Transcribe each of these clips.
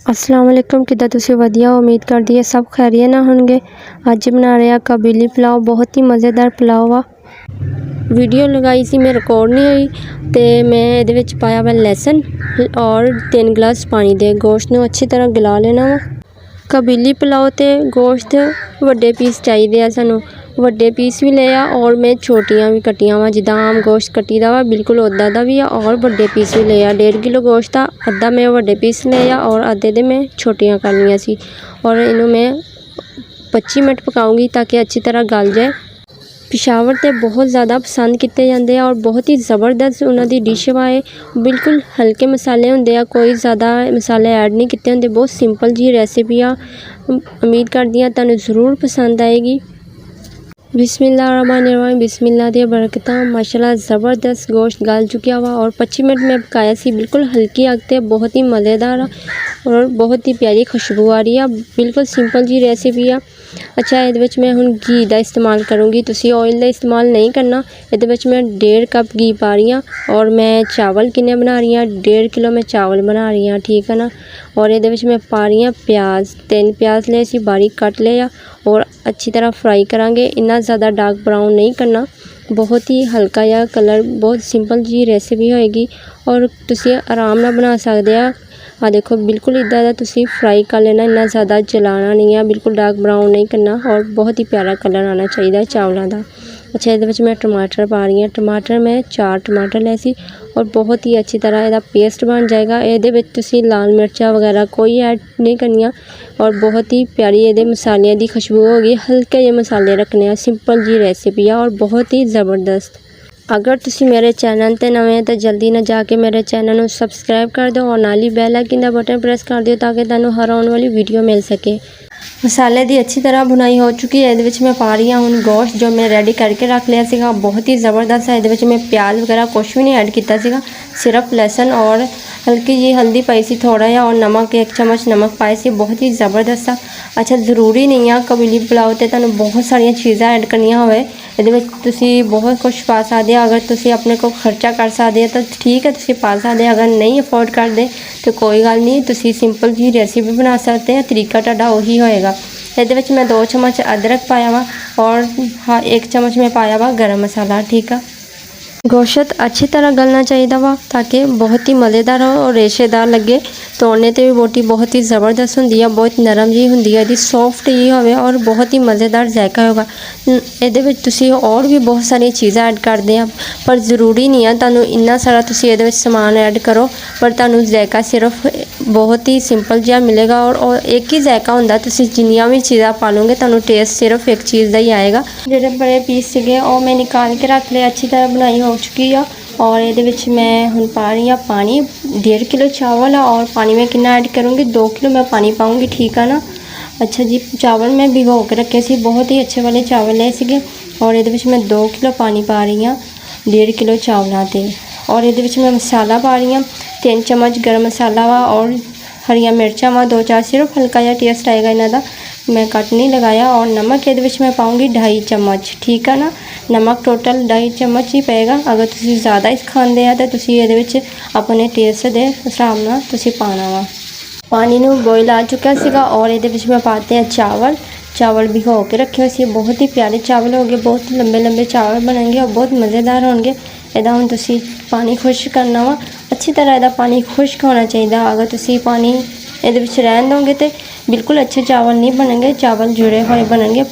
अस्सलाम वालेकुम किदा तुसी वधिया उम्मीद करदी है सब खैरियत ना होणगे। अज बना रहे हैं काबुली पुलाव, बहुत ही मज़ेदार पुलाव आ। वीडियो लगाई सी मैं रिकॉर्ड नहीं हुई तो मैं ये पाया वा लहसुन और 3 गिलास पानी दे। गोश्त नूं अच्छी तरह गला लेना वा। काबुली पुलाव ते गोश्त वड्डे पीस चाहिए सानू, वड्डे पीस भी ले आ और मैं छोटियां भी कट्टियां वा, जिदा आम गोश्त कट्टी दा वा बिल्कुल उदा दा भी आ और वड्डे पीस भी ले आ। 1.5 किलो गोश्त आ, अद्धा मैं वड्डे पीस ले आ और अद्धे दे मैं छोटियां कर लिया सी। और इनू मैं 25 मिनट पकाऊंगी ताकि अच्छी तरह गल जाए। पिशावर ते बहुत ज़्यादा पसंद किए जाते हैं और बहुत ही ज़बरदस्त उन्होंने डिश वा। बिल्कुल हल्के मसाले होंगे आ, कोई ज़्यादा मसाले ऐड नहीं किए होंगे, बहुत सिंपल जी रेसिपी आ। उम्मीद करदी हां तुहानूं ज़रूर पसंद आएगी। बिस्मिल्लाहिर्रहमानिर्रहीम, बिस्मिल्लाह दी बरकतां। माशाल्लाह ज़बरदस्त गोश्त गल चुकिया वा और 25 मिनट में पकाया सी, बिल्कुल हल्की अग ते बहुत ही मज़ेदार और बहुत ही प्यारी खुशबू आ रही है। बिल्कुल सिंपल जी रेसिपी आ। अच्छा, ये मैं हुण घी का इस्तेमाल करूँगी, तुसी ऑयल का इस्तेमाल नहीं करना। ये मैं 1.5 कप घी पा रही हूँ और मैं चावल किन्ने बना रही हूँ, 1.5 किलो मैं चावल बना रही हूँ, ठीक है ना। और ये मैं पा रही हूँ प्याज, 3 प्याज ले सी बारीक कट लिया और अच्छी तरह फ्राई करांगे। इन्ना ज़्यादा डार्क ब्राउन नहीं करना, बहुत ही हल्का या कलर, बहुत सिंपल जी रेसिपी होएगी और तुसी आराम नाल बना सकते हो। आ देखो बिल्कुल इदा दा तुसी फ्राई कर लेना, इन्ना ज़्यादा जलाना नहीं है, बिल्कुल डार्क ब्राउन नहीं करना और बहुत ही प्यारा कलर आना चाहिए चावलों का। अच्छा, ये मैं टमाटर पा रही हूँ, टमाटर मैं 4 टमाटर ले सी और बहुत ही अच्छी तरह इसका पेस्ट बन जाएगा। ये तुसी लाल मिर्चा वगैरह कोई ऐड नहीं करनिया और बहुत ही प्यारी ये मसाले की खुशबू होगी। हल्के जे मसाले रखने, सिंपल जी रेसिपी है और बहुत ही ज़बरदस्त। अगर तुसी मेरे चैनल ते नवे तो जल्दी ना जाके मेरे चैनल को सबसक्राइब कर दो और नाली बैल आइकन का बटन प्रेस कर दो ताकि तुहानूं हर आने वाली वीडियो मिल सके। मसाले की अच्छी तरह बुनाई हो चुकी है। ये मैं पा रही हूँ गोश्त जो मैं रेडी करके रख लिया सीगा, बहुत ही ज़बरदस्त है। ये मैं प्याज वगैरह कुछ भी नहीं ऐड किया सीगा, सिर्फ लहसुन और हल्की जी हल्दी पाई सी, थोड़ा जिहा और नमक, 1 चम्मच नमक पाए सी, बहुत ही ज़बरदस्त आ। अच्छा, ज़रूरी नहीं है काबुली पुलाव ते तुहानूं बहुत सारिया चीज़ां ऐड करनिया होवे, ये तुसी बहुत कुछ पा सकते हो। अगर तुसी अपने को खर्चा कर सकते हो तो ठीक है, तुसी पा सकते हो। अगर नहीं अफोर्ड करते तो कोई गल नहीं, तुसी सिंपल जी रेसिपी बना सकते हैं, तरीका तुहाडा उही होएगा। ये मैं 2 चम्मच अदरक पाया वा और 1 चम्मच में पाया वा गरम मसाला, ठीक है। गोश्त अच्छी तरह गलना चाहिए वा ताकि बहुत ही मज़ेदार हो और रेशेदार लगे। तोड़ने ते भी बोटी बहुत ही ज़बरदस्त होंदी है, बहुत नरम जी होंदी है, यदि सॉफ्ट ही होवे और बहुत ही मज़ेदार जायका होगा। ये तुसी और भी बहुत सारी चीज़ां ऐड करते हैं पर ज़रूरी नहीं है तुहानूं इन्ना सारा तुसी ये समान ऐड करो, पर तुहानूं जायका सिर्फ बहुत ही सिंपल जिहा मिलेगा और एक ही जायका होंदा। तुसी जिन्नियां भी चीज़ां पा लोगे तुहानूं टेस्ट सिर्फ एक चीज़ का ही आएगा। जिहड़े बड़े पीस सीगे वो मैं निकाल के रख लिया, अच्छी तरह बनाई हो चुकी है। और ये मैं हुण पा रही हूँ पानी, 1.5 किलो चावल है और पानी में कितना ऐड करूँगी, 2 किलो मैं पानी पाऊँगी, ठीक है ना। अच्छा जी, चावल मैं भिगो के रखे सी, बहुत ही अच्छे वाले चावल है सीगे और ये मैं 2 किलो पानी पा रही हूँ 1.5 किलो चावलों ते। और ये मैं मसाला पा रही हूँ, 3 चम्मच गर्म मसाला वा और हरिया मिर्चा वा 2-4, सिर्फ हल्का जिहा टेस्ट आएगा इन्हां दा, मैं कट नहीं लगाया। और नमक ये मैं पाऊँगी 2.5 चम्मच, ठीक है ना। नमक टोटल 2.5 चम्मच ही पेगा। अगर तुसी ज़्यादा इस खाते हैं तो तुसी ये अपने टेस्ट के हिसाब नाल तुसी पाना वा। पानी नूं बॉयल आ चुका सीगा और ये मैं पाते हैं चावल। चावल भिगो के रखे हुए सी, बहुत ही प्यारे चावल होंगे, बहुत लंबे लंबे चावल बनेंगे और बहुत मज़ेदार होंगे। इहदा हुण तुसी पानी खुश्क करना वा, अच्छी तरह इहदा पानी खुश्क होना चाहिए। अगर तुसी पानी ये रहन दोगे तो बिल्कुल अच्छे चावल नहीं बनेंगे, चावल जुड़े हुए बनेंगे।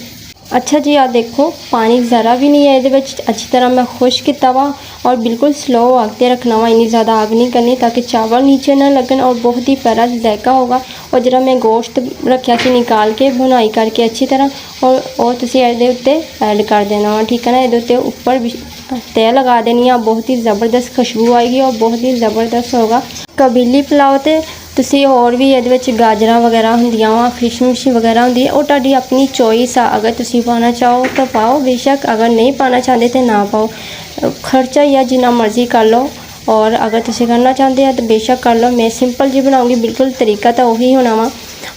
अच्छा जी, आ देखो पानी ज़रा भी नहीं है ये, अच्छी तरह मैं खुश्क किया वा और बिल्कुल स्लो आग ते रखना वा, इन्नी ज़्यादा आग नहीं करनी ताकि चावल नीचे ना लगन और बहुत ही प्यारा जायका होगा। और जरा मैं गोश्त रखा सी निकाल के बुनाई करके अच्छी तरह और तुसी इहदे उत्ते ऐड कर देना वा, ठीक है ना। इहदे उत्ते ऊपर भी तय लगा देनी है, बहुत ही ज़बरदस्त खुशबू आएगी और बहुत ही ज़बरदस्त होगा। काबुली पुलाव ते तुसी और भी ये गाजर वगैरह होंदियां वा, किशमिश वगैरह होंदी है, वो तुहाडी अपनी चॉइस आ। अगर तुसी पाना चाहो तो पाओ बेशक, अगर नहीं पाना चाहते तो ना पाओ, खर्चा या जिन्ना मर्जी कर लो। और अगर तुसी करना चाहते हैं तो बेशक कर लो। मैं सिंपल जी बनाऊँगी, बिल्कुल तरीका तो वही होना वा।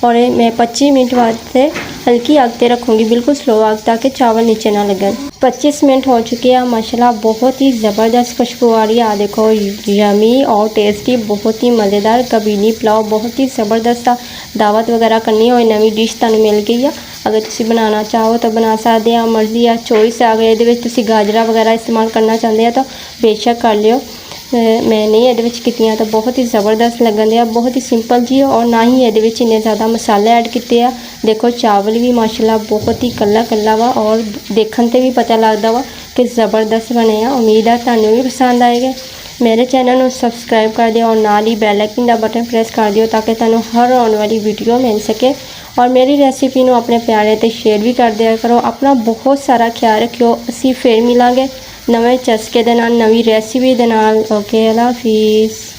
और मैं 25 मिनट वास्ते हल्की आग ते रखूँगी, बिल्कुल स्लो आग, ताकि चावल नीचे ना लगन। 25 मिनट हो चुके हैं माशाल्लाह, बहुत ही ज़बरदस्त खुशबू आ रही है। देखो यमी और टेस्टी, बहुत ही मज़ेदार कबीनी पुलाव, बहुत ही ज़बरदस्त। दावत वगैरह करनी हो नवी डिश तुहानूं मिल गई है। अगर तुसीं बनाना चाहो तो बना सकते हैं, मर्जी है, चॉइस है। अगर इहदे विच तुसीं गाजरा वगैरह इस्तेमाल करना चाहते हैं तो बेशक कर लियो। मैं नहीं ये कीतियां, तो बहुत ही ज़बरदस्त लगन दिया, बहुत ही सिंपल जी, और ना ही ये इन्ने ज़्यादा मसाले ऐड किए हैं। देखो चावल भी माशाल्लाह बहुत ही कला कला वा, और देखने से भी पता लगता वा कि ज़बरदस्त बने हैं। उम्मीद है तुहानूं भी पसंद आएगा। मेरे चैनल को सबसक्राइब कर दियो और नाल ही बैल आइकन का बटन प्रेस कर दियो, ताकि तुहानूं हर आने वाली वीडियो मिल सके। और मेरी रेसिपी को अपने प्यारे ते शेयर भी कर दिया करो। अपना बहुत सारा ख्याल रखियो। असीं फिर मिलांगे नवे चस्के दे नाल, नवी रेसिपी दे नाल। ओके, अल्लाह हाफिज़।